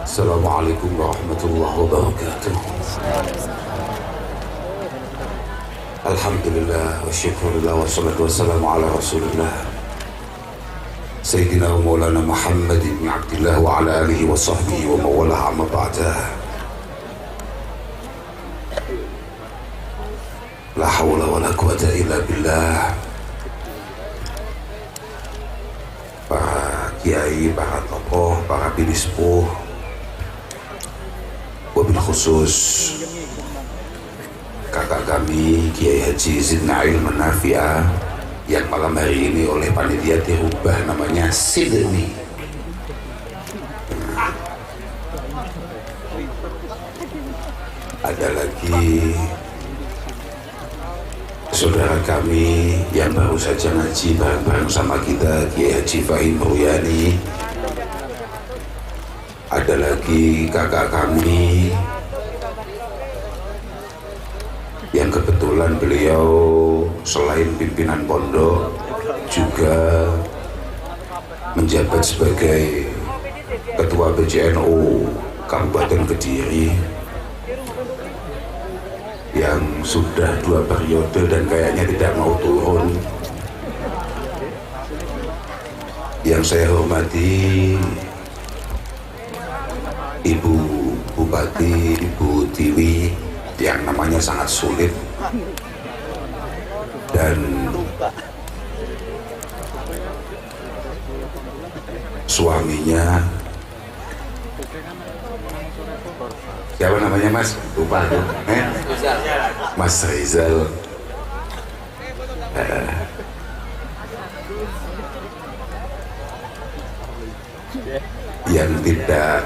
Assalamualaikum warahmatullahi wabarakatuh. Alhamdulillah wa syukurillah wa salatu wassalamu ala rasulillah Sayyidina wa maulana Muhammad ibn Abdillah wa ala alihi wa sahbihi wa mawalah amma ba'dah. La hawla wa la quwata illa billah. Para kiai, para tokoh, para binispuh, wabil khusus kakak kami Kiai Haji Zinnail Manafi'ah yang malam hari ini oleh panitia dirubah namanya Sidni. Ada lagi saudara kami yang baru saja ngaji bareng-bareng sama kita, Kiai Haji Fahim Ruyani. Ada lagi kakak kami yang kebetulan beliau selain pimpinan pondok juga menjabat sebagai ketua PJNU Kabupaten Kediri yang sudah 2 periode dan kayaknya tidak mau turun. Yang saya hormati Ibu Bupati, Ibu Tiwi yang namanya sangat sulit, dan suaminya siapa namanya Mas? Lupa tuh. Mas Rizal. Yang tidak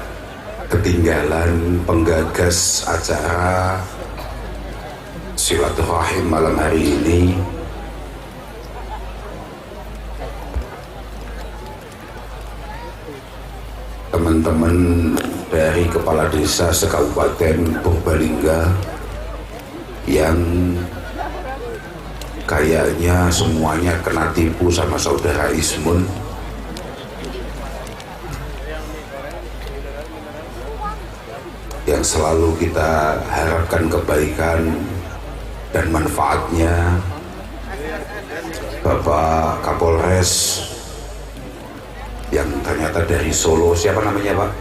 ketinggalan penggagas acara silaturahim malam hari ini, teman-teman dari kepala desa sekabupaten Purbalingga yang kayaknya semuanya kena tipu sama saudara Ismun. Yang selalu kita harapkan kebaikan dan manfaatnya, Bapak Kapolres yang ternyata dari Solo, siapa namanya Pak?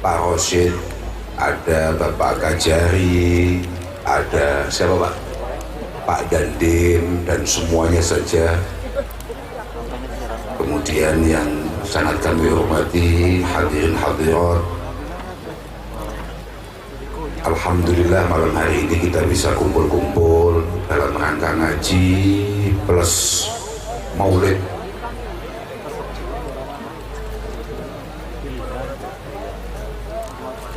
Pak Rosyid, ada Bapak Kajari, ada siapa Pak? Pak Dandim, dan semuanya saja. Kemudian yang sangat kami hormati hadirin hadirat, alhamdulillah malam hari ini kita bisa kumpul-kumpul dalam rangka ngaji plus maulid.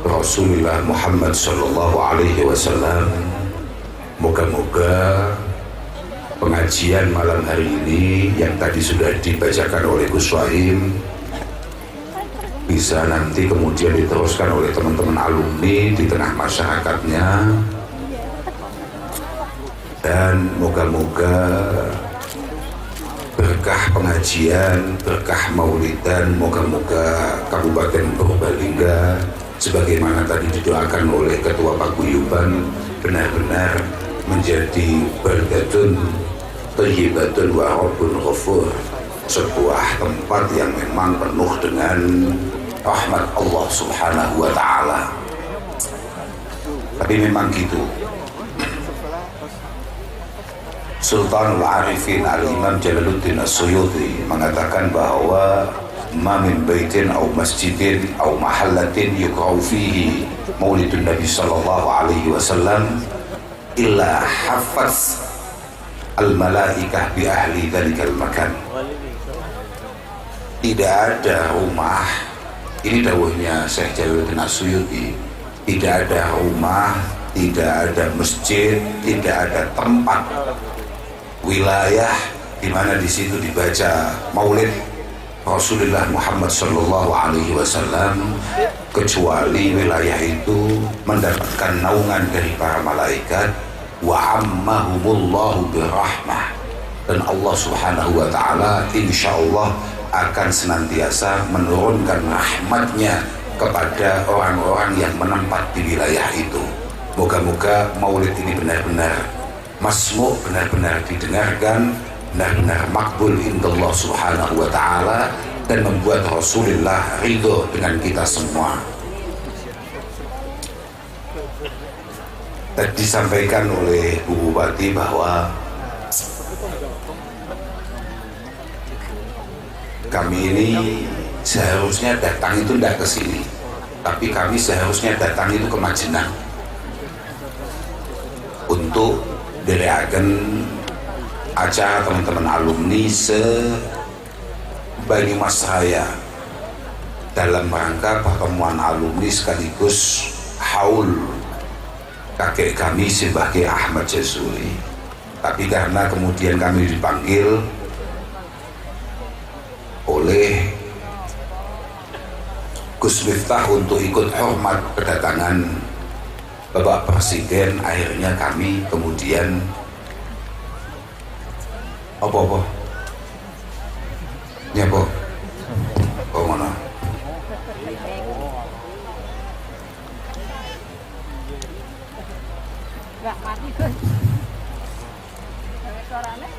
Rasulullah Muhammad sallallahu alaihi wasallam. Moga-moga pengajian malam hari ini yang tadi sudah dibacakan oleh Gus Wahim bisa nanti kemudian diteruskan oleh teman-teman alumni di tengah masyarakatnya, dan moga-moga berkah pengajian, berkah maulidan, moga-moga Kabupaten Purbalingga sebagaimana tadi didoakan oleh Ketua Paguyuban benar-benar menjadi baldatun thayyibatun wa rabbun ghafur, sebuah tempat yang memang penuh dengan rahmat Allah subhanahu wa ta'ala. Tapi memang gitu, Sultanul Arifin Al-Imam Jalaluddin As-Suyuti mengatakan bahwa ma min baitin au masjidin au mahallatin yuqra'u fihi maulidun Nabi sallallahu alaihi wasallam illa hafaz al-malaikah bi ahli dhalikal makan. Tidak ada rumah, ini dawuhnya Syekh Jalaluddin As-Suyuti, tidak ada rumah, tidak ada masjid, tidak ada tempat wilayah di mana di situ dibaca maulid Rasulullah Muhammad sallallahu alaihi wasallam kecuali wilayah itu mendapatkan naungan dari para malaikat, wa ammahumullahu birahmah, dan Allah Subhanahu wa Ta'ala insya Allah akan senantiasa menurunkan rahmatnya kepada orang-orang yang menempat di wilayah itu. Moga-moga maulid ini benar-benar masmu', benar-benar didengarkan, benar-benar makbul indallah Subhanahu wa Ta'ala, dan membuat Rasulullah ridho dengan kita semua. Tadi disampaikan oleh Bu Bupati bahwa kami ini seharusnya datang itu tidak ke sini, tapi kami seharusnya datang itu ke Majenang untuk dirayakan acara teman-teman alumni Banyumas Raya dalam rangka pertemuan alumni sekaligus haul kakek kami sebagai Ahmad Jazuli. Tapi karena kemudian kami dipanggil oleh Gus Miftah untuk ikut hormat kedatangan Bapak Presiden, akhirnya kami kemudian apa ya apa mana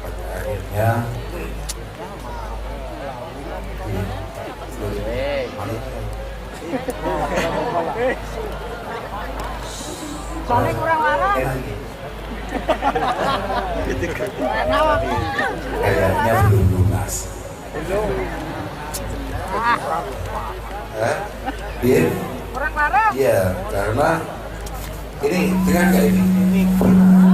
akhirnya soalnya kurang larang. Kayaknya belum lunas. Biar Kurang larang. iya, karena ini dengar nggak ini? Kurang larang.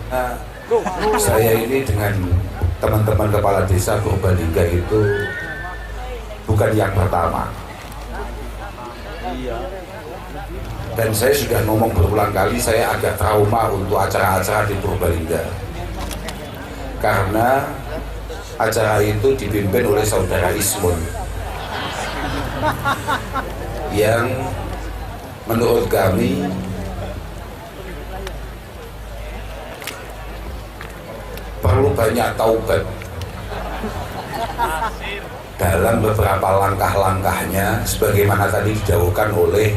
Nah, saya ini dengan teman-teman kepala desa Purbalingga itu bukan yang pertama, dan saya sudah ngomong berulang kali, saya agak trauma untuk acara-acara di Purbalingga karena acara itu dipimpin oleh saudara Ismun yang menurut kami perlu banyak taubat dalam beberapa langkah-langkahnya, sebagaimana tadi didahulukan oleh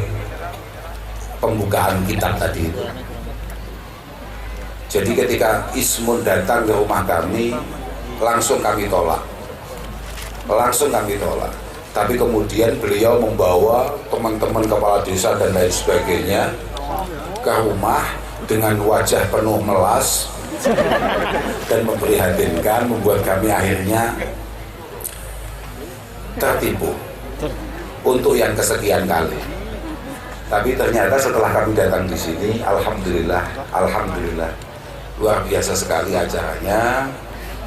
pembukaan kitab tadi itu. Jadi ketika Ismun datang ke rumah kami, langsung kami tolak. Tapi kemudian beliau membawa teman-teman kepala desa dan lain sebagainya ke rumah dengan wajah penuh melas dan memprihatinkan, membuat kami akhirnya tertipu untuk yang kesekian kali. Tapi ternyata setelah kami datang di sini, alhamdulillah luar biasa sekali acaranya.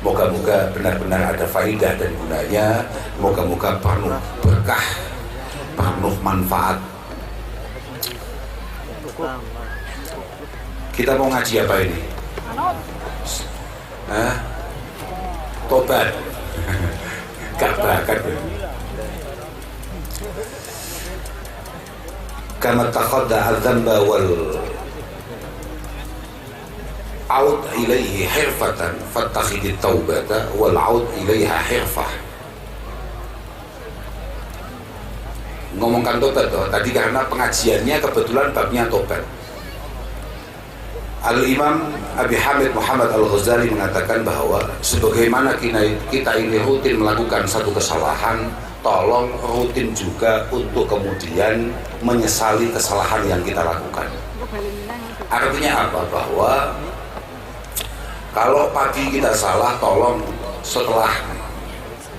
Moga-moga benar-benar ada faidah dan gunanya. Moga-moga penuh berkah, penuh manfaat. Kita mau ngaji apa ini? Tobat. Gak bakat. Kama takhadda al-dhanba wal aud ilaihi hirfatan fattakhidit taubata wal aud ilaiha hirfah. Ngomongkan tobat toh. Tadi karena pengajiannya kebetulan babnya tobat. Al-Imam Abi Hamid Muhammad Al-Ghazali mengatakan bahwa sebagaimana kita ini rutin melakukan satu kesalahan, tolong rutin juga untuk kemudian menyesali kesalahan yang kita lakukan. Artinya apa? Bahwa kalau pagi kita salah, tolong setelah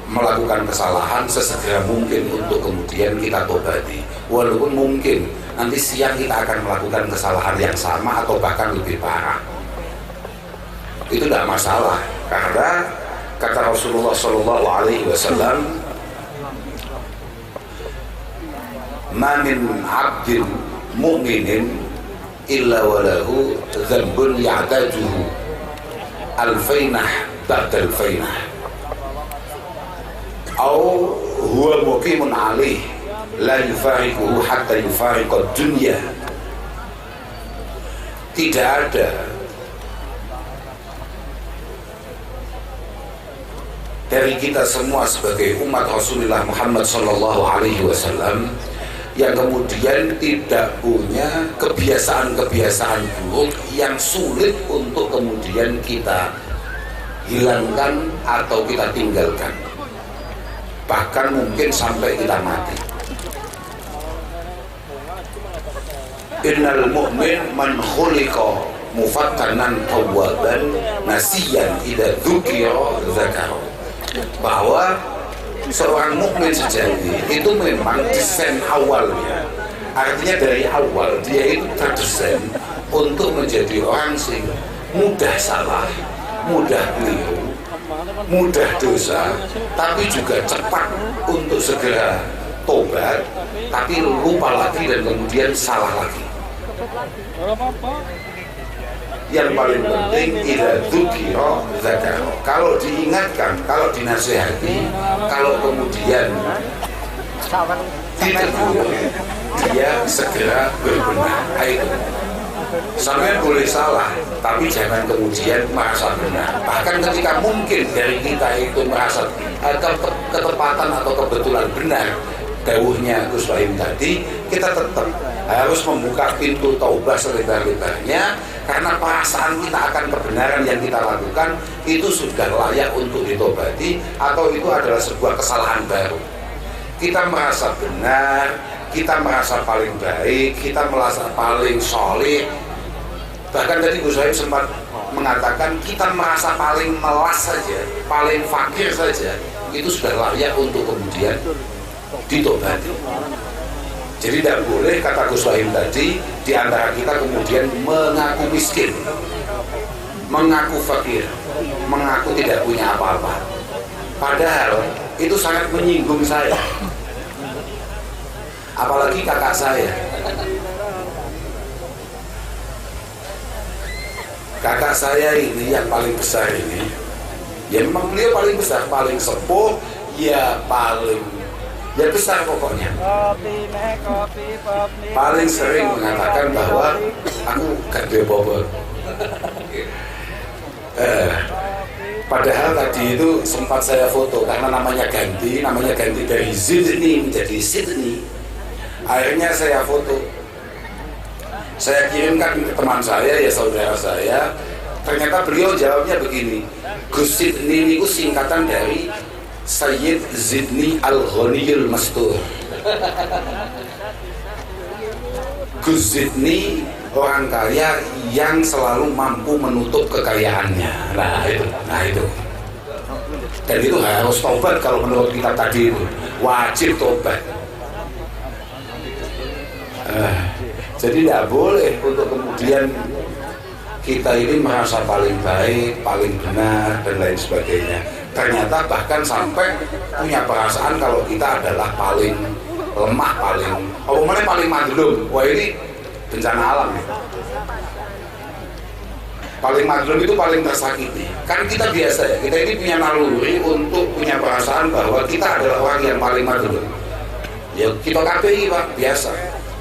melakukan kesalahan sesegera mungkin untuk kemudian kita tobati. Walaupun mungkin nanti siang kita akan melakukan kesalahan yang sama atau bahkan lebih parah. Itu tidak masalah, karena kata Rasulullah SAW, "Ma min 'abdin mu'minin illa walahu dzambun ya'taduhu alfainah ba'da alfainah." Au huwa muqimun 'alaih la yufariquhu hatta yufariqad dunya. Tidak ada dari kita semua sebagai umat Rasulullah Muhammad sallallahu alaihi wasallam yang kemudian tidak punya kebiasaan-kebiasaan buruk yang sulit untuk kemudian kita hilangkan atau kita tinggalkan, bahkan mungkin sampai kita mati. Innal mu'min man khuliqa mufattanan tawwaban nasiyan idza dzukira dzakara. Bahwa seorang mukmin sejati itu memang desain awalnya, artinya dari awal dia itu terdesain untuk menjadi orang sing mudah salah, mudah keliru, mudah dosa, tapi juga cepat untuk segera tobat, tapi lupa lagi dan kemudian salah lagi. Yang paling penting idza dzukira dzakara. Kalau diingatkan, kalau dinasihati, kalau kemudian ditegur, dia segera berbenah. Ayo, sampai boleh salah, tapi jangan kemudian merasa benar. Bahkan ketika mungkin dari kita itu merasa ketepatan atau kebetulan benar dawuhnya Gus Wahim tadi, kita tetap harus membuka pintu taubah selebar-lebarnya, karena perasaan kita akan kebenaran yang kita lakukan itu sudah layak untuk ditobati, atau itu adalah sebuah kesalahan baru. Kita merasa benar, kita merasa paling baik, kita merasa paling soleh. Bahkan tadi Gus Wahim sempat mengatakan kita merasa paling melas saja, paling fakir saja, itu sudah layak untuk kemudian ditobati. Jadi tidak boleh, kata Gus Wahim tadi, di antara kita kemudian mengaku miskin, mengaku fakir, mengaku tidak punya apa-apa. Padahal itu sangat menyinggung saya, apalagi kakak saya. Kakak saya ini yang paling besar ini, ya memang beliau paling besar, paling sepuh, ya ya besar pokoknya. Paling sering mengatakan bahwa aku gak duwe bobot. Padahal tadi itu sempat saya foto karena namanya ganti dari Zidni menjadi Sidni. Akhirnya saya foto, saya kirimkan ke teman saya, ya saudara saya. Ternyata beliau jawabnya begini, Gus Sidni itu singkatan dari Sayyid Zidni Al-Ghaniyul Mastur. Gus Zidni orang kaya yang selalu mampu menutup kekayaannya. Nah itu. Dan itu harus tobat. Kalau menurut kitab tadi itu wajib tobat. Jadi tidak boleh untuk kemudian kita ini merasa paling baik, paling benar dan lain sebagainya. Ternyata bahkan sampai punya perasaan kalau kita adalah paling lemah, paling madlum. Wah, ini bencana alam ya. Paling madlum itu paling tersakiti. Kan kita biasa ya, kita ini punya naluri untuk punya perasaan bahwa kita adalah orang yang paling madlum. Ya kita KPI Pak, biasa.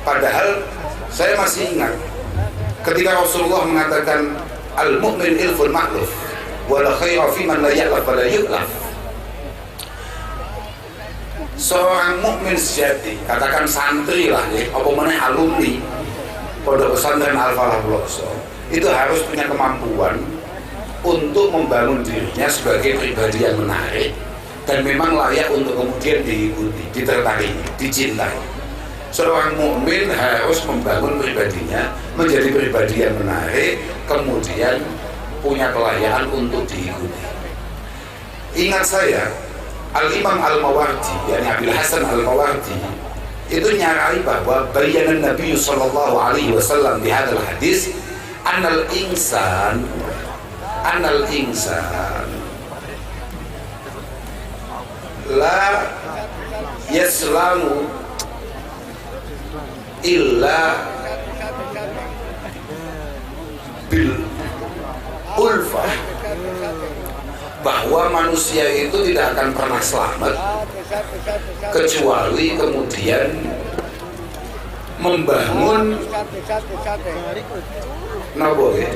Padahal saya masih ingat ketika Rasulullah mengatakan al-mu'min ilful ma'luf wala khaira fi man la ya'laf wa la yu'laf. Seorang mukmin sejati, katakan santri lah ya, apa meneh alumni pondok pesantren Al-Falah Blokso, itu harus punya kemampuan untuk membangun dirinya sebagai pribadi yang menarik dan memang layak untuk kemudian diikuti, ditertarik, dicintai. Seorang mukmin harus membangun pribadinya menjadi pribadi yang menarik, kemudian punya kelayakan untuk diikuti. Ingat saya, Al-Imam Al-Mawardi, yakni Abil Hasan Al-Mawardi, itu nyarai bahwa bayanan Nabi sallallahu alaihi wasallam di hadal hadis, annal insan la yaslamu illa bil ulfah, bahwa manusia itu tidak akan pernah selamat kecuali kemudian membangun napa ya?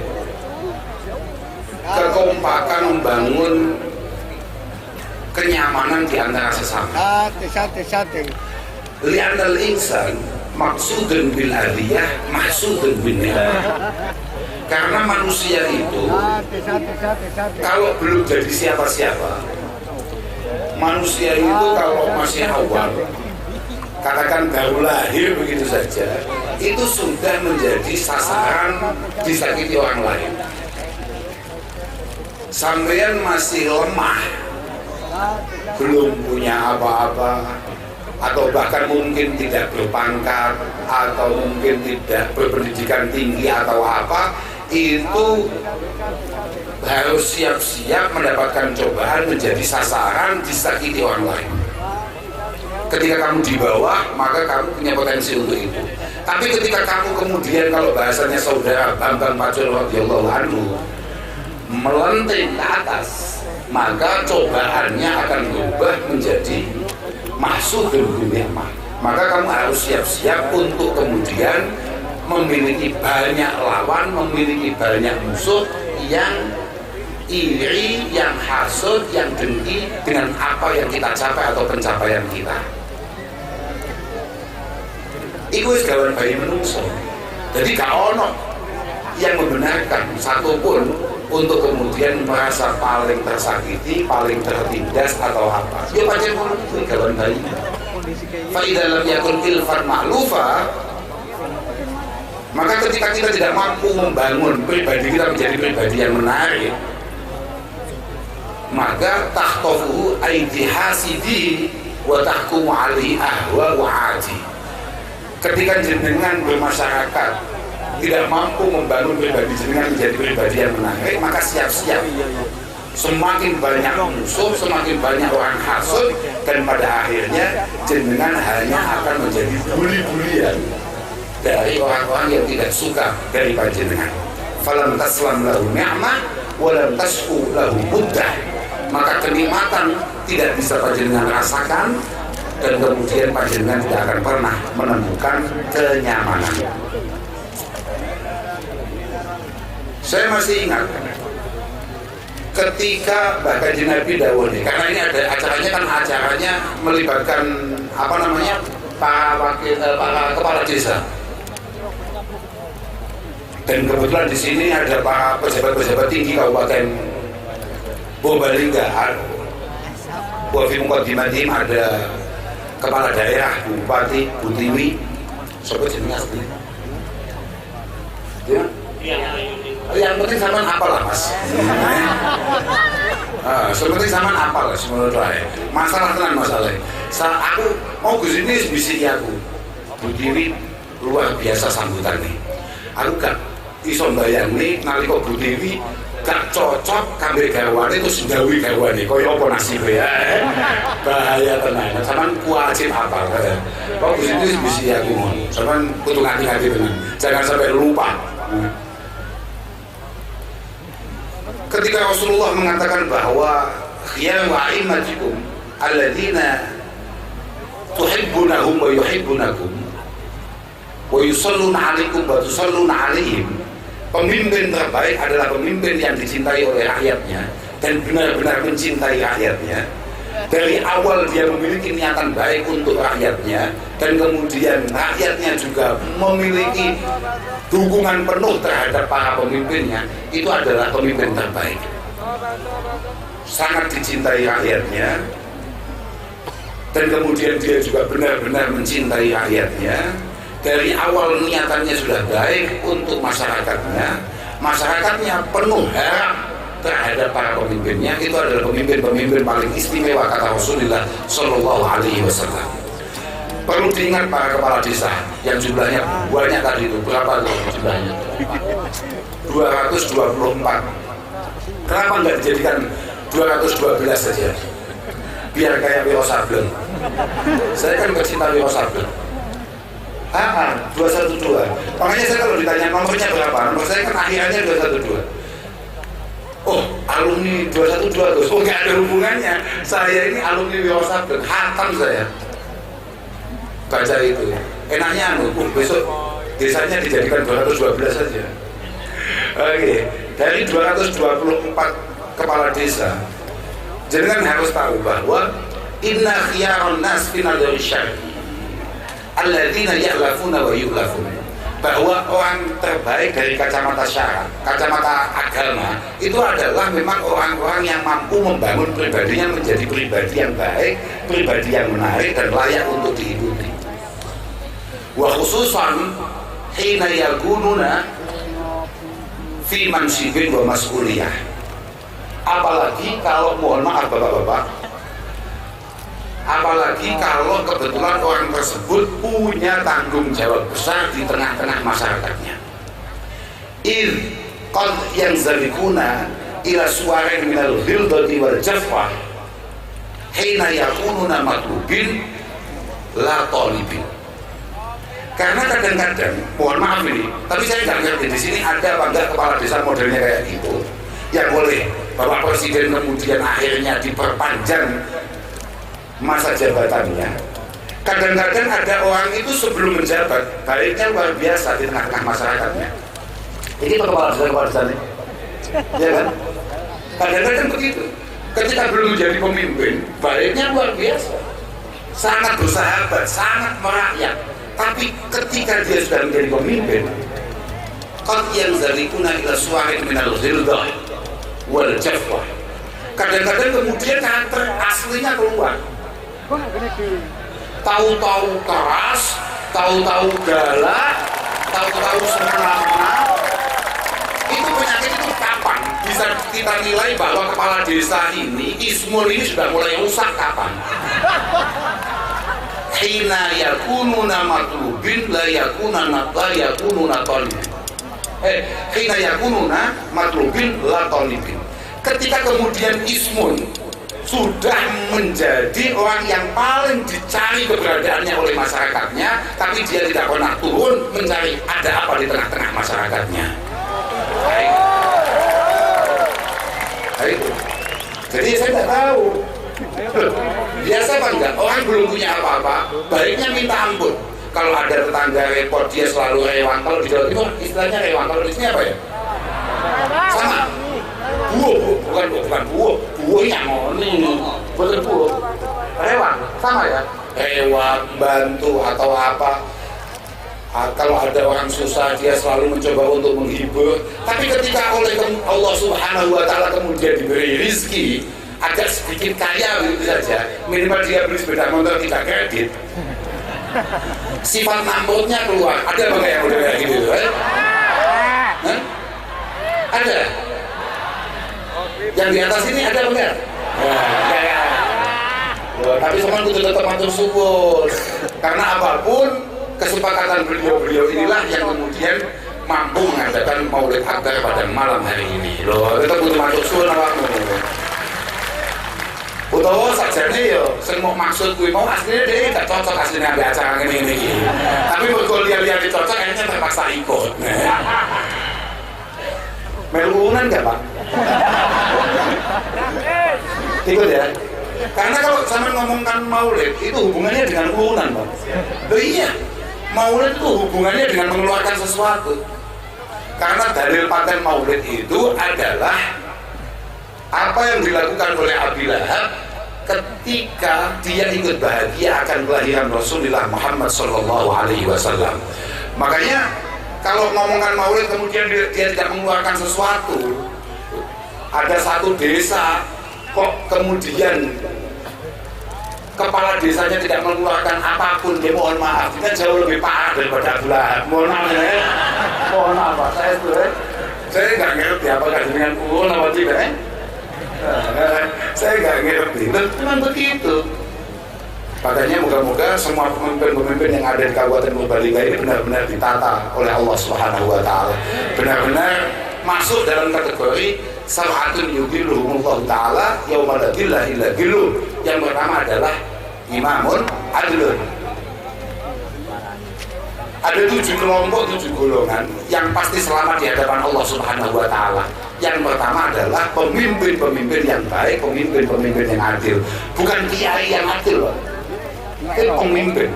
Kekompakan, membangun kenyamanan di antara sesama. Li'anal insan maksudun bil adiyah maksudun bin ni'mah. Karena manusia itu kalau belum jadi siapa-siapa, manusia itu kalau masih awal, katakan baru lahir begitu saja, itu sudah menjadi sasaran disakiti orang lain. Sampeyan masih lemah, belum punya apa-apa, atau bahkan mungkin tidak berpangkat, atau mungkin tidak berpendidikan tinggi atau apa, itu harus siap-siap mendapatkan cobaan, menjadi sasaran disakiti orang lain. Ketika kamu di bawah, maka kamu punya potensi untuk itu. Tapi ketika kamu kemudian, kalau bahasanya saudara Bambang Pacul radhiyallahu anhu, melenting ke atas, maka cobaannya akan berubah menjadi mahsudun bin ni'mah. Maka kamu harus siap-siap untuk kemudian memiliki banyak lawan, memiliki banyak musuh yang iri, yang hasud, yang dengki dengan apa yang kita capai atau pencapaian kita. Iku wis gawan bayi menungso. Jadi gak ono yang membenarkan satupun untuk kemudian merasa paling tersakiti, paling tertindas atau apa. Dia pancen ngono kuwi gawan bayi. Fa idza lam yakun ilfan ma'lufa, maka ketika kita tidak mampu membangun pribadi kita menjadi pribadi yang menarik, maka tahtafuhu aidi hasidi wa tahkumu alaihi ahwa wa adi. Ketika jenengan bermasyarakat tidak mampu membangun pribadi jenengan menjadi pribadi yang menarik, maka siap-siap semakin banyak musuh, semakin banyak orang hasud, dan pada akhirnya jenengan hanya akan menjadi buli-bulian dari orang-orang yang tidak suka dari panjenengan. Falam taslam lahu ni'mah walam tasfu lahu buddah. Maka kenikmatan tidak bisa panjenengan rasakan, dan kemudian panjenengan tidak akan pernah menemukan kenyamanan. Saya masih ingat ketika bahkan Nabi Dawud, karena ini ada acaranya, kan acaranya melibatkan apa namanya para kepala desa, dan kebetulan di sini ada para pejabat-pejabat tinggi Kabupaten Purbalingga. Wafi muqaddimatihim ada kepala daerah, Bupati, Butiwi, sobat jeneng asli. Ya? Yang penting zaman apalah mas. Seperti zaman apalah menurut saya. Masalah tenan masalah. Aku mau ke sini bisiki aku. Butiwi luar biasa sambutan nih. Aku gak iso mbayangni nalika Butiwi gak cocok kambing garwane terus gawe garwane kaya apa nasibe ya. Bahaya tenan. Sampeyan wajib apal. Kok di sini bisiki aku ngono. Sampeyan kudu hati-hati tenan. Jangan sampai lupa. Ketika Rasulullah mengatakan bahwa khiyaru a'immatikum alladzina tuhibbunahum wa yuhibbunakum wa yusalluna 'alaikum wa tusalluna 'alaihim, pemimpin terbaik adalah pemimpin yang dicintai oleh rakyatnya dan benar-benar mencintai rakyatnya. Dari awal dia memiliki niatan baik untuk rakyatnya, dan kemudian rakyatnya juga memiliki dukungan penuh terhadap para pemimpinnya. Itu adalah pemimpin terbaik. Sangat dicintai rakyatnya, dan kemudian dia juga benar-benar mencintai rakyatnya. Dari awal niatannya sudah baik untuk masyarakatnya, masyarakatnya penuh harap terhadap para pemimpinnya. Itu adalah pemimpin-pemimpin paling istimewa, kata Rasulullah Shallallahu Alaihi Wasallam. Perlu diingat para kepala desa yang jumlahnya banyak tadi itu. Berapa jumlahnya? 224. Kenapa nggak dijadikan 212 saja? Biar kayak Wiro Sableng. Saya kan pecinta Wiro Sableng. 212. Makanya saya kalau ditanya nomornya berapa, nomor saya kan akhirannya 212. oh alumni 212 terus, oh nggak ada hubungannya, saya ini alumni Wirasabda, hantam saya baca itu. Enaknya besok desanya dijadikan 212 saja. Oke, dari 224 kepala desa, jenengan harus tahu bahwa inna khiyarun nas fi nadhari syar'i alladzina ya'lafuna wa yu'lafuna, bahwa orang terbaik dari kacamata syarak, kacamata agama itu adalah memang orang-orang yang mampu membangun pribadinya menjadi pribadi yang baik, pribadi yang menarik dan layak untuk diikuti. Wa khususan hina yakununa fi mansibin wa mas'uliyah, apalagi kalau mohon maaf bapak-bapak, apalagi kalau kebetulan orang tersebut punya tanggung jawab besar di tengah-tengah masyarakatnya. Qad yanzalikuna ila suwarin minal ghildati wal jafah hina yakununa matlubin la talibin. Karena kadang-kadang, mohon maaf ini, tapi saya nggak ngerti di sini ada apa enggak kepala desa modelnya kayak gitu, yang boleh Bapak Presiden kemudian akhirnya diperpanjang masa jabatannya. Kadang-kadang ada orang itu sebelum menjabat baiknya luar biasa di tengah-tengah masyarakatnya. Ini kepala desa nih, ya kan? Kadang-kadang begitu. Ketika belum menjadi pemimpin, baiknya luar biasa, sangat bersahabat, sangat merakyat. Tapi ketika dia sudah menjadi pemimpin, qad yanzalikuna ila suwarin minal ghildah wal jafwah, kadang-kadang kemudian karakter aslinya keluar. Tahu-tahu keras, tahu-tahu galak, tahu-tahu semena-mena. Itu penyakit itu kapan bisa kita nilai bahwa kepala desa ini, ismul ini sudah mulai rusak kapan? Hina yakununa matlubin la yakununa talibin. Hina yakununa matlubin la talibin. Ketika kemudian ismun sudah menjadi orang yang paling dicari keberadaannya oleh masyarakatnya, tapi dia tidak pernah turun mencari ada apa di tengah-tengah masyarakatnya. Itu. Jadi saya tidak tahu. Biasa apa enggak? Orang belum punya apa-apa, baiknya minta ampun. Kalau ada tetangga repot, dia selalu rewang. Kalau di Jawa Timur istilahnya rewang. Kalau di sini apa ya? Sama. Bukan buo yang ngoni, betul buo. Rewang, sama ya? Rewang, bantu atau apa? Kalau ada orang susah, dia selalu mencoba untuk menghibur. Tapi ketika oleh Allah Subhanahu Wa Taala kemudian diberi rizki, agak sedikit kaya begitu saja, minimal dia beli sepeda motor tidak kredit, sifat nampotnya keluar. Ada apa yang udah kayak gitu? Ada? Yang di atas ini ada apa enggak? Tapi semua itu tetap matur syukur, karena apapun kesepakatan beliau-beliau inilah yang kemudian mampu mengadakan Maulid Akbar pada malam hari ini. Loh, tetap butuh matur syukur awakmu. Utawa sakjane yo sing mau maksud kuwi mau asline dhewe gak cocok asline ambek acara ngene iki. Tapi mergo liya-liya cocok akhirnya terpaksa ikut. Melunan enggak, Pak? Ikut ya? Karena kalau sama ngomongkan maulid itu hubungannya dengan urunan, Pak. Loh iya, maulid itu hubungannya dengan mengeluarkan sesuatu. Karena dalil paten maulid itu adalah apa yang dilakukan oleh Abi Lahab ketika dia ikut bahagia akan kelahiran Rasulullah Muhammad SAW. Makanya kalau ngomongkan maulid kemudian dia tidak mengeluarkan sesuatu, ada satu desa kok kemudian kepala desanya tidak mengeluarkan apapun, dia mohon maaf, dia jauh lebih parah daripada Abu Lahab. Mohon maaf ya, mohon maaf Pak, saya nggak ngerti apakah dengan urun atau tidak. Saya nggak ngerti, memang begitu. Makanya moga-moga semua pemimpin-pemimpin yang ada di Kabupaten Purbalingga ini benar-benar ditata oleh Allah Subhanahu Wa Taala, benar-benar masuk dalam kategori sab'atun yudhilluhumullahu ta'ala yauma la dhilla illa dhilluh. Yang pertama adalah imamun adlun. Ada 7 kelompok, 7 golongan yang pasti selamat di hadapan Allah Subhanahu Wa Taala. Yang pertama adalah pemimpin-pemimpin yang baik, pemimpin-pemimpin yang adil, bukan kiai yang adil, Pak. Itu pemimpin.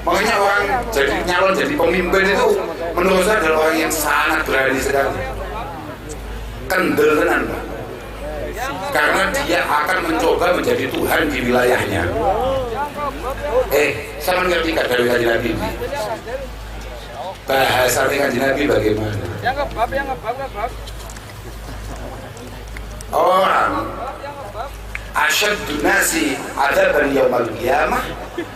Makanya orang jadi nyalon jadi pemimpin itu menurut saya adalah orang yang sangat berani sekali, kendel tenan, Pak. Karena dia akan mencoba menjadi Tuhan di wilayahnya. Sama ngerti gak dari Kanjeng Nabi? Bahasa Kanjeng Nabi bagaimana? Yang ngebab. Orang asyaddu nasi adaban yaumal qiyamah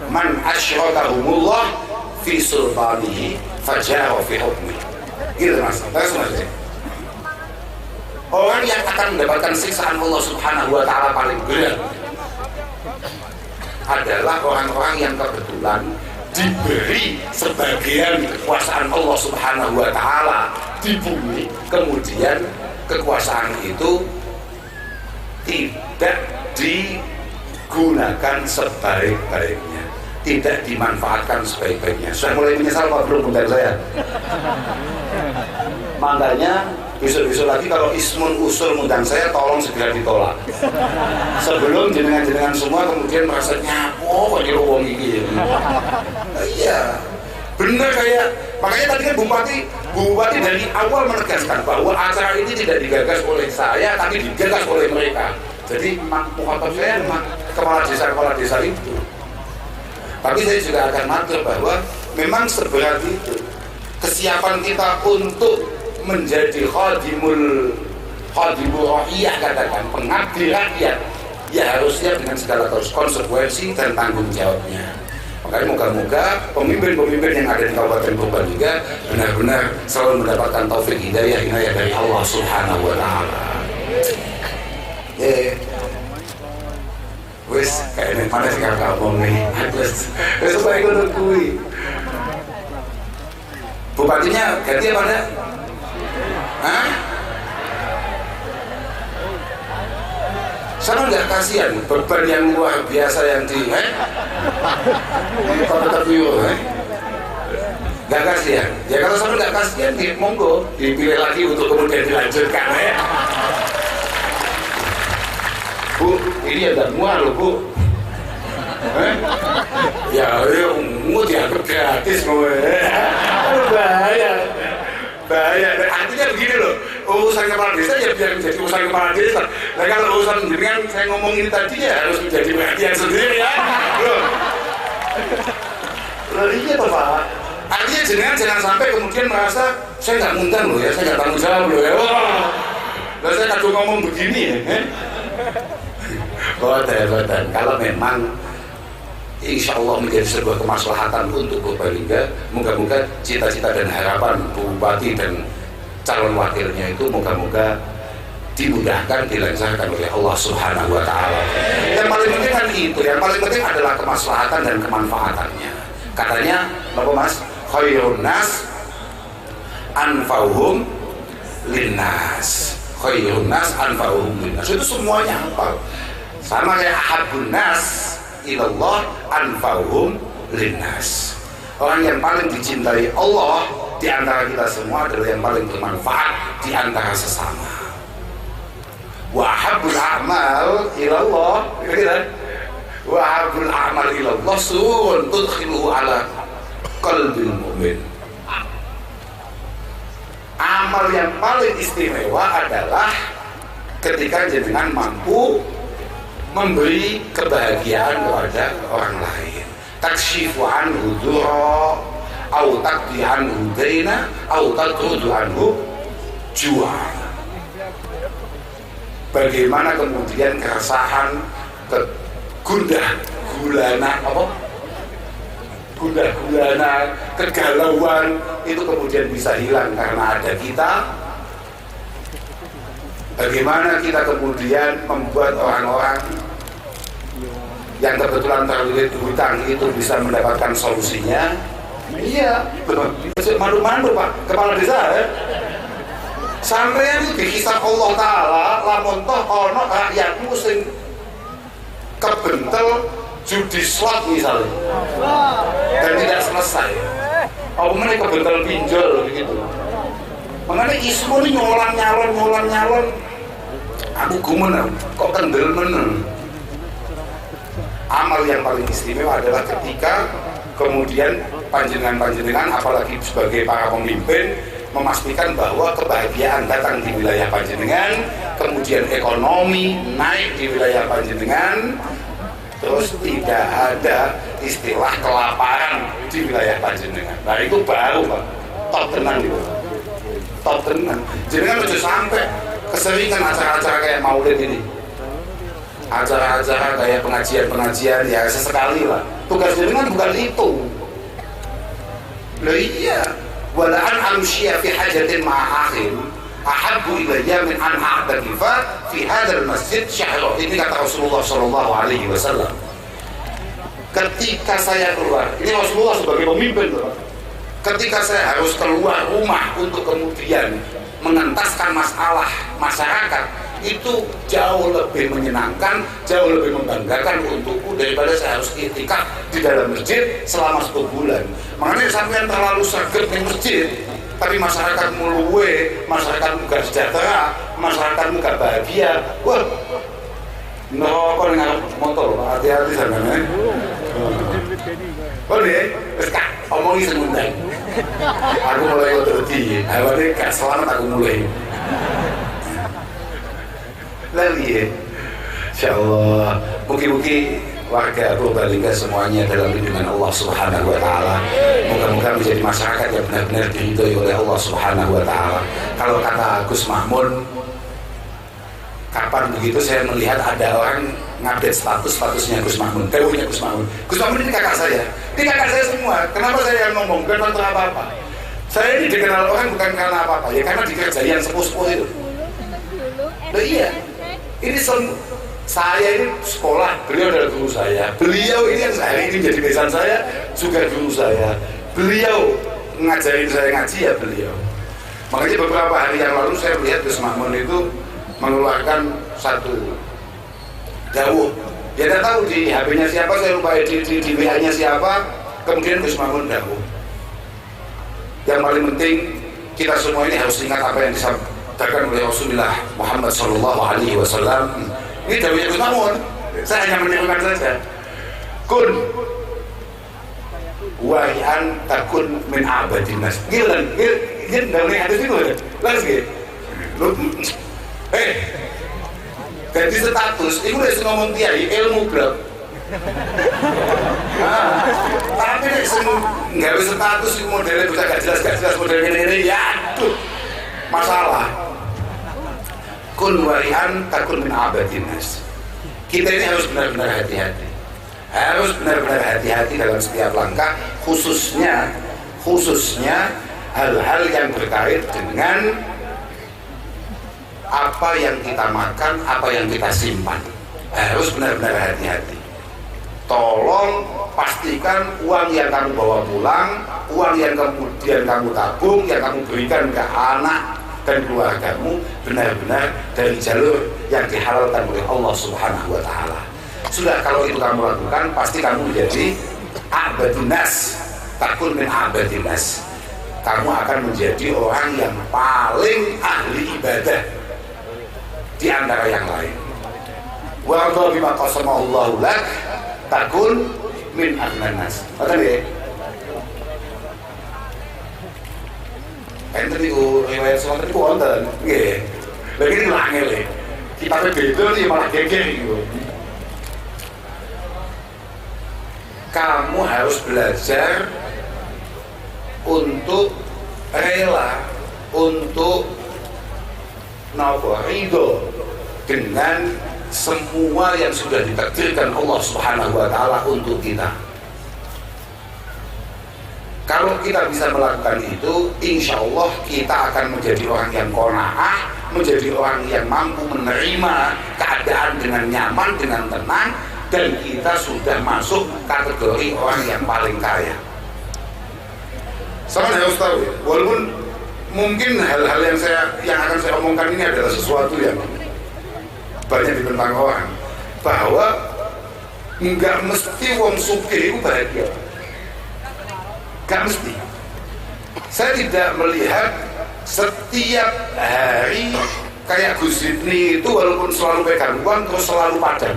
man asyrokahumullah fi sultanihi fajara fi hukmi. Gitu mas, langsung aja. Orang yang akan mendapatkan siksaan Allah Subhanahu wa ta'ala paling berat adalah orang-orang yang kebetulan diberi sebagian kekuasaan Allah Subhanahu wa ta'ala di bumi, kemudian kekuasaan itu tidak digunakan sebaik-baiknya, tidak dimanfaatkan sebaik-baiknya. Sudah mulai menyesal Pak belum undang saya? Makanya besok-besok lagi kalau Ismun usul undang saya tolong segera ditolak. Sebelum jenengan-jenengan semua kemudian merasa nyapo kok nyuruh wong iki. Iya. Bener kayak makanya tadi kan Bupati dari awal menegaskan bahwa acara ini tidak digagas oleh saya tapi digagas oleh mereka. Jadi mukhatab saya kepala desa itu. Tapi saya juga akan matur bahwa memang seberat itu kesiapan kita untuk menjadi khadimul rakyat, katakan pengabdi rakyat, ya harus siap dengan segala konsekuensi dan tanggung jawabnya. Makanya moga-moga pemimpin-pemimpin yang ada di Kabupaten Purbalingga benar-benar selalu mendapatkan taufik hidayah dari Allah Subhanahu wa ta'ala. Wes kayaknya mana sih kakak ngomong nih? Wes supaya gue nungguin. Bupatinya ganti apa enggak? Hah? Sama nggak kasihan beban yang luar biasa yang di nggak kasihan ya. Kalau sama nggak kasihan monggo dipilih lagi untuk kemudian dilanjutkan ya. Bu, ini ada mual loh Bu. Ya mau dianggap gratis bahaya. Artinya begini loh, urusan kepala desa ya biar menjadi urusan kepala desa. Nah kalau urusan dengan saya ngomongin tadi ya harus menjadi perhatian sendiri ya. Loh iya toh Pak. Artinya jangan sampai kemudian merasa saya nggak ngundang loh ya, saya nggak tanggung jawab loh ya. Wah, saya kadang ngomong begini ya. Boten. Kalau memang insya Allah menjadi sebuah kemaslahatan untuk Purbalingga, moga-moga cita-cita dan harapan Bupati dan calon wakilnya itu moga-moga dimudahkan, dilancarkan oleh Allah Subhanahu wa ta'ala. Yang paling penting kan itu, yang paling penting adalah kemaslahatan dan kemanfaatannya. Katanya apa Mas? Khairun nas anfa'uhum linnas. Khairun nas anfa'uhum linnas. Itu semuanya apa? Sama kayak ahabbun nas ilallah anfa'uhum linnas. Orang yang paling dicintai Allah di antara kita semua adalah yang paling bermanfaat di antara sesama. Wa habbul a'mal ilallah, wa habbul a'mal ilallah surun tudkhiluhu ala qalbil mu'min. Amal yang paling istimewa adalah ketika jenengan mampu memberi kebahagiaan kepada orang lain. Takshifu anhu dhurra au taqdi anhu daina au tatrudu anhu ju'a. Bagaimana kemudian keresahan, gundah-gulana, kegalauan itu kemudian bisa hilang karena ada kita. Bagaimana kita kemudian membuat orang-orang yang kebetulan terlilit hutang itu bisa mendapatkan solusinya. Iya, malu-malu Pak, kepala desa ya. Sampeyan itu dihisab Allah Ta'ala, lamun toh ono rakyatmu sing kebentel judi slot misalnya dan tidak selesai. Apa meneh kebentel pinjol begitu. Mengenai isu ini nyolong-nyalon, aku gumen kok kendel menen. Amal yang paling istimewa adalah ketika kemudian panjenengan apalagi sebagai para pemimpin memastikan bahwa kebahagiaan datang di wilayah panjenengan, kemudian ekonomi naik di wilayah panjenengan, terus tidak ada istilah kelaparan di wilayah panjenengan. Nah itu baru Pak, top tenang gitu. Top tenang. Jenengan udah sampai keseringan acara-acara kayak maulid ini, acara-acara kayak pengajian ya sesekali lah. Tugas jenengan bukan itu. Loh iya, walaan amsyia fi hajatin ma'akhim ahabbu ilayya min an a'takifa fi hadzal masjid syahra. Ini kata Rasulullah sallallahu alaihi wasallam. Ketika saya keluar, ini Rasulullah sebagai pemimpin loh. Ketika saya harus keluar rumah untuk kemudian mengentaskan masalah masyarakat, itu jauh lebih menyenangkan, jauh lebih membanggakan untukku daripada saya harus iktikaf di dalam masjid selama 10 bulan. Makanya sampean terlalu serget di masjid, tapi masyarakatmu luwe, masyarakatmu gak sejahtera, masyarakatmu gak bahagia. Wah, ngerokok dengan motor, hati-hati sampean. Oh nih, kak, omongi sebentar. Aku mulai terdi, awalnya gak selamat aku mulai. Lalu ya, insyaallah, mungkin warga Purbalingga semuanya dalam lindungan Allah Subhanahu Wa Taala. Moga-moga menjadi masyarakat yang benar-benar diridhoi oleh Allah Subhanahu Wa Taala. Kalau kata Gus Mahmun, kapan begitu saya melihat ada orang ngupdate statusnya Gus Mahmun, dawuhnya Gus Mahmun. Gus Mahmun ini kakak saya, semua. Kenapa saya ngomong? Bukan untuk apa-apa. Saya ini dikenal orang bukan karena apa-apa, ya karena dikerjain sepuh-sepuh itu. Loh iya, ini saya ini sekolah, beliau adalah guru saya. Beliau ini yang hari ini jadi besan saya juga guru saya. Beliau ngajarin saya ngaji ya beliau. Makanya beberapa hari yang lalu saya melihat Gus Mahmun itu mengeluarkan satu dawuh. Dia tidak tahu di HP-nya siapa, saya lupa di WA-nya siapa. Kemudian Gus Mahmun dawuh. Yang paling penting kita semua ini harus ingat apa yang disampaikan oleh Rasulullah Muhammad SAW. Ini dawuhnya Gus Mahmun. Saya hanya menyimpulkan saja. Kun wahian takun min abadin nas. Gila, dawuhnya hadis itu ada. Lagi. Ganti status, itu udah ngomong kiai ilmu blog. Tapi nggak bisa status itu modelnya bisa gak jelas model ini ya, aduh, masalah. Kun warian takun min abadin nas. Kita ini harus benar-benar hati-hati. Harus benar-benar hati-hati dalam setiap langkah, khususnya hal-hal yang berkait dengan apa yang kita makan, apa yang kita simpan. Harus benar-benar hati-hati. Tolong pastikan uang yang kamu bawa pulang, uang yang kemudian kamu tabung, yang kamu berikan ke anak dan keluargamu benar-benar dari jalur yang dihalalkan oleh Allah Subhanahu Wa Taala. Sudah, kalau itu kamu lakukan, pasti kamu menjadi abadun nas, takun min abadin nas. Kamu akan menjadi orang yang paling ahli ibadah di antara yang lain. Wa radha bima qasamahullahu lak takun min aghnan nas. Ngoten nggih. Enten niku riwayat wonten niku wonten nggih. Lha iki langel e. Kitabe beda iki malah geger niku. Kamu harus belajar untuk rela, untuk ridho dengan semua yang sudah ditakdirkan Allah Subhanahu Wa Taala untuk kita. Kalau kita bisa melakukan itu, insya Allah kita akan menjadi orang yang qanaah, menjadi orang yang mampu menerima keadaan dengan nyaman, dengan tenang, dan kita sudah masuk kategori orang yang paling kaya. Sama harus tahu, walaupun mungkin hal-hal yang akan saya omongkan ini adalah sesuatu yang banyak ditentang orang, bahwa nggak mesti wong sugih itu bahagia, nggak mesti. Saya tidak melihat setiap hari kayak Gus Sidni itu walaupun selalu pegang uang terus selalu padam.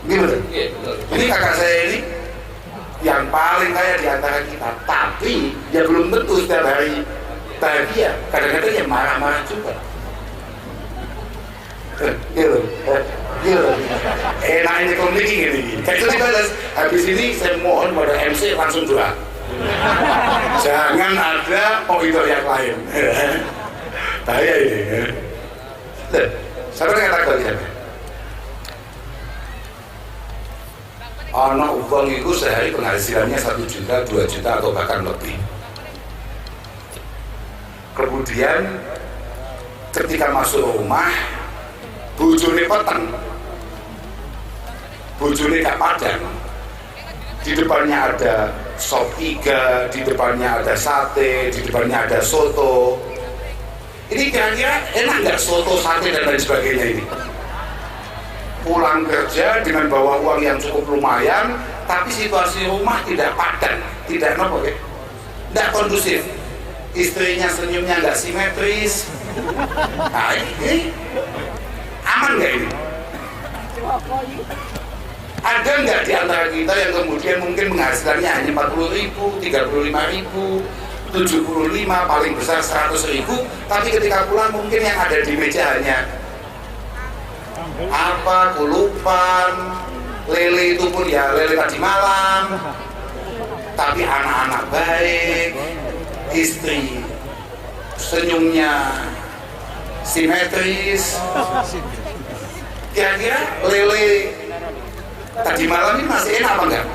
Gimana? Ini kakak saya ini yang paling kaya di antara kita, tapi ya belum tentu setiap hari bahagia. Kadang-kadang ya marah-marah juga. Gitu. Enaknya komedi gini. Kayak itu dibalas. Habis ini saya mohon pada MC langsung doa. Jangan ada auditor yang lain. Bahaya ini. Siapa yang kata kalian? Anak uang itu sehari penghasilannya 1 juta, 2 juta atau bahkan lebih. Kemudian ketika masuk rumah, bojone peteng, bojone gak padang. Di depannya ada sop iga, di depannya ada sate, di depannya ada soto. Ini kira-kira enak nggak soto, sate dan lain sebagainya ini? Pulang kerja dengan bawa uang yang cukup lumayan, tapi situasi rumah tidak padan, tidak nopo, tidak kondusif. Istrinya senyumnya nggak simetris. Nah, ini aman nggak ini? Ada nggak di antara kita yang kemudian mungkin penghasilannya hanya 40.000, 35.000, 75, paling besar 100.000, tapi ketika pulang mungkin yang ada di meja hanya apa, kulupan, lele itu pun ya lele tadi malam, tapi anak-anak baik, istri senyumnya simetris. Kira-kira lele tadi malam ini masih enak apa enggak?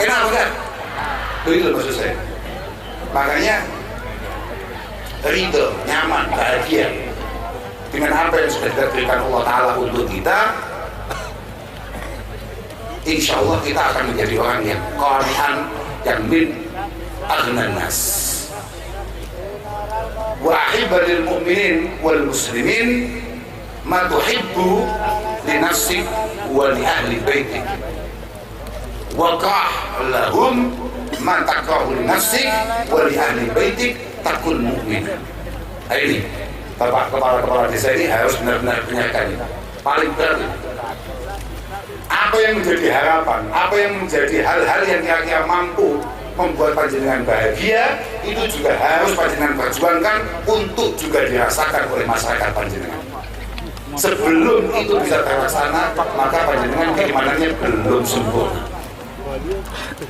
Enak apa enggak? Itu maksud saya. Makanya ridho, nyaman, bahagia dengan apa yang sudah diberikan Allah Ta'ala untuk kita. Insya Allah kita akan menjadi orang yang qani'an, yang min aghnan nas. Wa ahibbalil mu'minin wal muslimin ma tuhibbu li nafsik wa li ahli baitik wa qah lahum ma takrahu li nafsik wa li ahli baitik takun mu'min. Ini Bapak kepala desa ini harus benar-benar dengarkan ini. Paling berat. Apa yang menjadi harapan, apa yang menjadi hal-hal yang kira-kira mampu membuat panjenengan bahagia, itu juga harus panjenengan perjuangkan untuk juga dirasakan oleh masyarakat panjenengan. Sebelum itu bisa terlaksana, maka panjenengan keimanannya belum sempurna.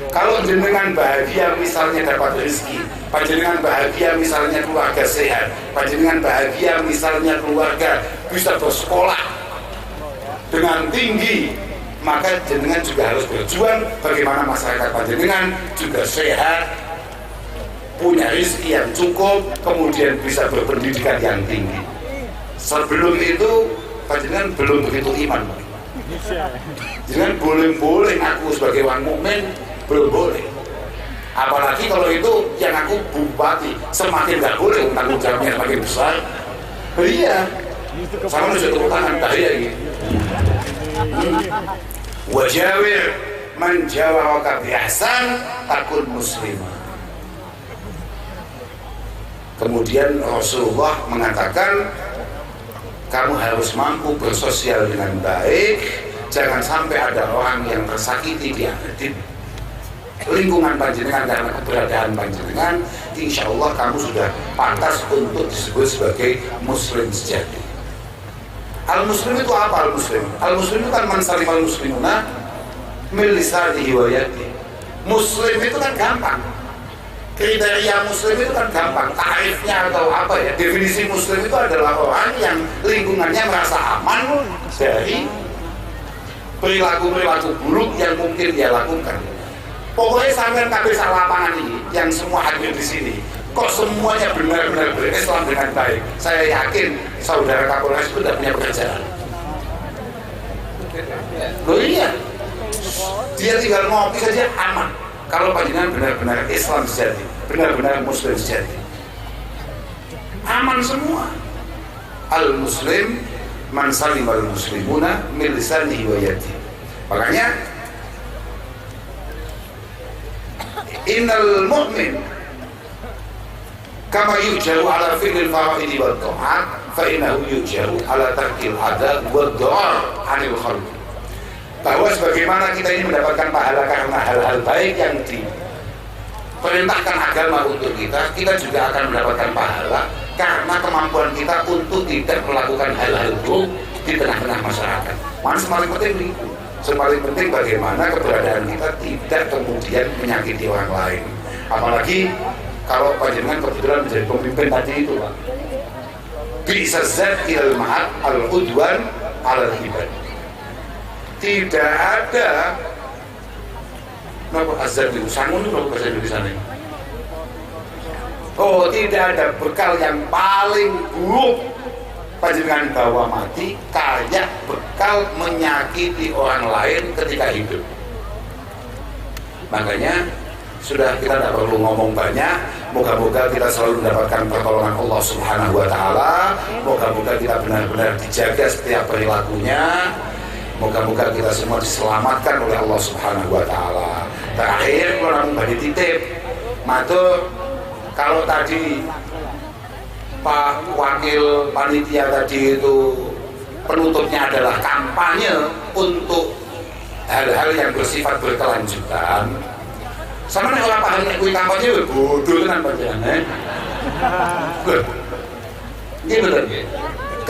Kalau jenengan bahagia misalnya dapat rezeki, panjenengan bahagia misalnya keluarga sehat, panjenengan bahagia misalnya keluarga bisa bersekolah dengan tinggi, maka jenengan juga harus berjuang bagaimana masyarakat panjenengan juga sehat, punya rezeki yang cukup, kemudian bisa berpendidikan yang tinggi. Sebelum itu panjenengan belum begitu iman. Jangan boleh-boleh aku sebagai orang mukmin, belum boleh. Apalagi kalau itu yang aku bupati, semakin nggak boleh, tanggung jawabnya semakin besar. Iya, sama nusa tepuk tangan bahaya gitu. Wajawir menjawab bihasan takun muslimah. Kemudian Rasulullah mengatakan, kamu harus mampu bersosial dengan baik. Jangan sampai ada orang yang tersakiti di lingkungan panjenengan karena keberadaan panjenengan. Insya Allah kamu sudah pantas untuk disebut sebagai muslim sejati. Al-muslim itu apa al-muslim? Al-muslim itu kan man salimal muslimuna min lisanihi wa yadihi. Muslim itu kan gampang. Kriteria muslim itu kan gampang, tarifnya atau apa ya, definisi muslim itu adalah orang yang lingkungannya merasa aman dari perilaku-perilaku buruk yang mungkin dia lakukan. Pokoknya sampai kabeh sak lapangan ini yang semua hadir di sini, kok semuanya benar-benar berislam dengan baik, saya yakin saudara Kapolres itu tidak punya pekerjaan. Loh iya, dia tinggal ngopi saja aman. Kalau panjenengan benar-benar Islam sejati, benar-benar Muslim sejati, aman semua. Al-Muslim man salimal muslimuna min lisanihi wa yadihi. Makanya innal mu'min kama yujaru ala fi'lil fara'idi wa ta'at fa innahu yujaru ala tarkil adab wa dharar 'anil khalqi. Bahwa sebagaimana kita ini mendapatkan pahala karena hal-hal baik yang diperintahkan agama untuk kita, kita juga akan mendapatkan pahala karena kemampuan kita untuk tidak melakukan hal-hal buruk di tengah-tengah masyarakat. Mana paling penting itu? Paling penting bagaimana keberadaan kita tidak kemudian menyakiti orang lain. Apalagi kalau panjenengan kebetulan menjadi pemimpin tadi itu, Pak. Bi'sazat ilal ma'at al-udwan al-hibad. Tidak ada azab itu sangun itu bahasa Indonesia ini. Oh, tidak ada bekal yang paling buruk panjenengan bawa mati kayak bekal menyakiti orang lain ketika hidup. Makanya sudah kita tidak perlu ngomong banyak. Moga-moga kita selalu mendapatkan pertolongan Allah Subhanahu wa Ta'ala. Moga-moga kita benar-benar dijaga setiap perilakunya. Moga-moga kita semua diselamatkan oleh Allah Subhanahu wa Ta'ala. Terakhir, kalau namun badi titip matur, kalau tadi Pak Wakil Panitia tadi itu penutupnya adalah kampanye untuk hal-hal yang bersifat berkelanjutan. Sama nih orang paham kui kampanye bodoh kan panjenengan. Ini benar ya.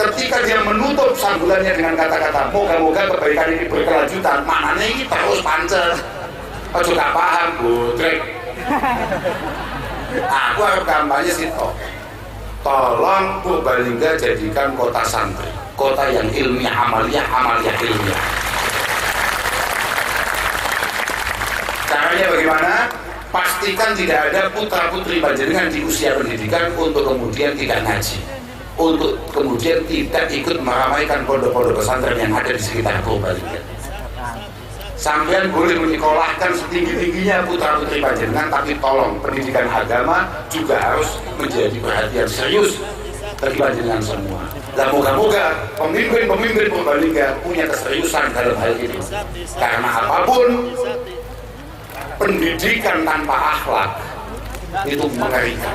Ketika dia menutup sambulannya dengan kata-kata moga-moga kebaikan ini berkelanjutan, maknanya ini terus pancet. Ojo gak paham, bodrek. Aku harus kampanye sih toh. Tolong Purbalingga jadikan kota santri, kota yang ilmiah, amaliyah ilmiah. Caranya bagaimana? Pastikan tidak ada putra-putri panjenengan di usia pendidikan untuk kemudian tidak ngaji, untuk kemudian tidak ikut meramaikan pondok-pondok pesantren yang ada di sekitar Purbalingga. Sampean boleh menyekolahkan setinggi-tingginya putra-putri panjenengan, tapi tolong pendidikan agama juga harus menjadi perhatian serius bagi panjenengan semua. Dan moga-moga pemimpin-pemimpin Purbalingga punya keseriusan dalam hal ini. Karena apapun, pendidikan tanpa akhlak itu mengerikan.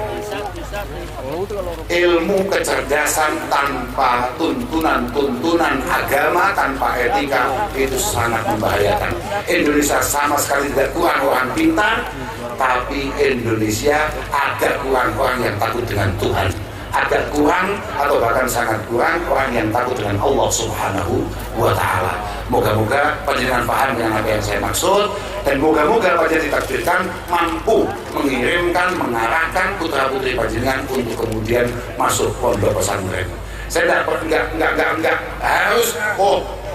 Ilmu kecerdasan tanpa tuntunan agama, tanpa etika, itu sangat membahayakan. Indonesia sama sekali tidak kurang orang pintar, tapi Indonesia agak kurang orang yang takut dengan Tuhan, agak kurang atau bahkan sangat kurang orang yang takut dengan Allah Subhanahu wa Ta'ala. Moga-moga panjenengan paham dengan apa yang saya maksud, dan moga-moga panjenengan ditakdirkan mampu mengirimkan, mengarahkan putra-putri panjenengan untuk kemudian masuk pondok pesantren. Saya enggak harus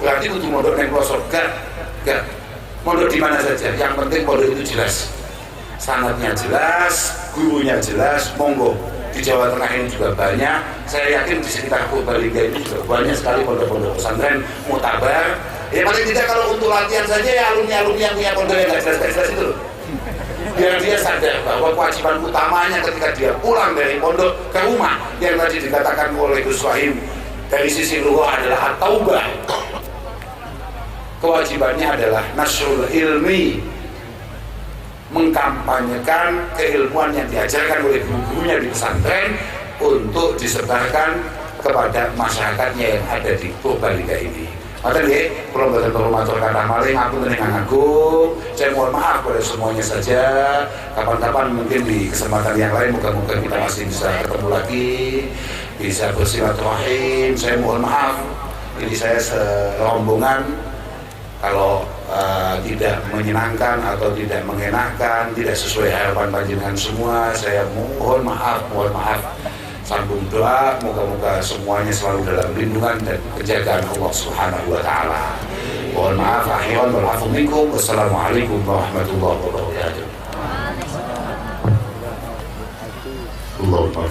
berarti untuk mondok yang pelosok, enggak. Mondok di mana saja, yang penting pondok itu jelas, sanadnya jelas, gurunya jelas, monggo. Di Jawa Tengah ini juga banyak. Saya yakin di sekitar Purbalingga ini juga banyak sekali pondok-pondok pesantren mutabar. Ya paling tidak kalau untuk latihan saja ya alumni-alumni yang punya pondok yang nggak jelas-jelas itu loh. Biar dia sadar bahwa kewajiban utamanya ketika dia pulang dari pondok ke rumah yang tadi dikatakan oleh Gus Wahim dari sisi lughah adalah at-taubah. Kewajibannya adalah nasrul ilmi, mengkampanyekan keilmuan yang diajarkan oleh guru-gurunya di pesantren untuk disebarkan kepada masyarakatnya yang ada di Purbalingga ini. Maka nih, kalau mboten perlu matur kathah malih, ngapunten ingkang agung. Saya mohon maaf pada semuanya saja. Kapan-kapan mungkin di kesempatan yang lain moga-moga kita masih bisa ketemu lagi, bisa bersilaturahim. Saya mohon maaf, ini saya serombongan kalau tidak menyenangkan atau tidak mengenakan, tidak sesuai harapan panjenengan semua, saya mohon maaf. Sambung doa, moga-moga semuanya selalu dalam lindungan dan penjagaan Allah Subhanahu wa Ta'ala. Mohon maaf, akhirun wal afu minkum. Wassalamualaikum warahmatullahi wabarakatuh. Allahumma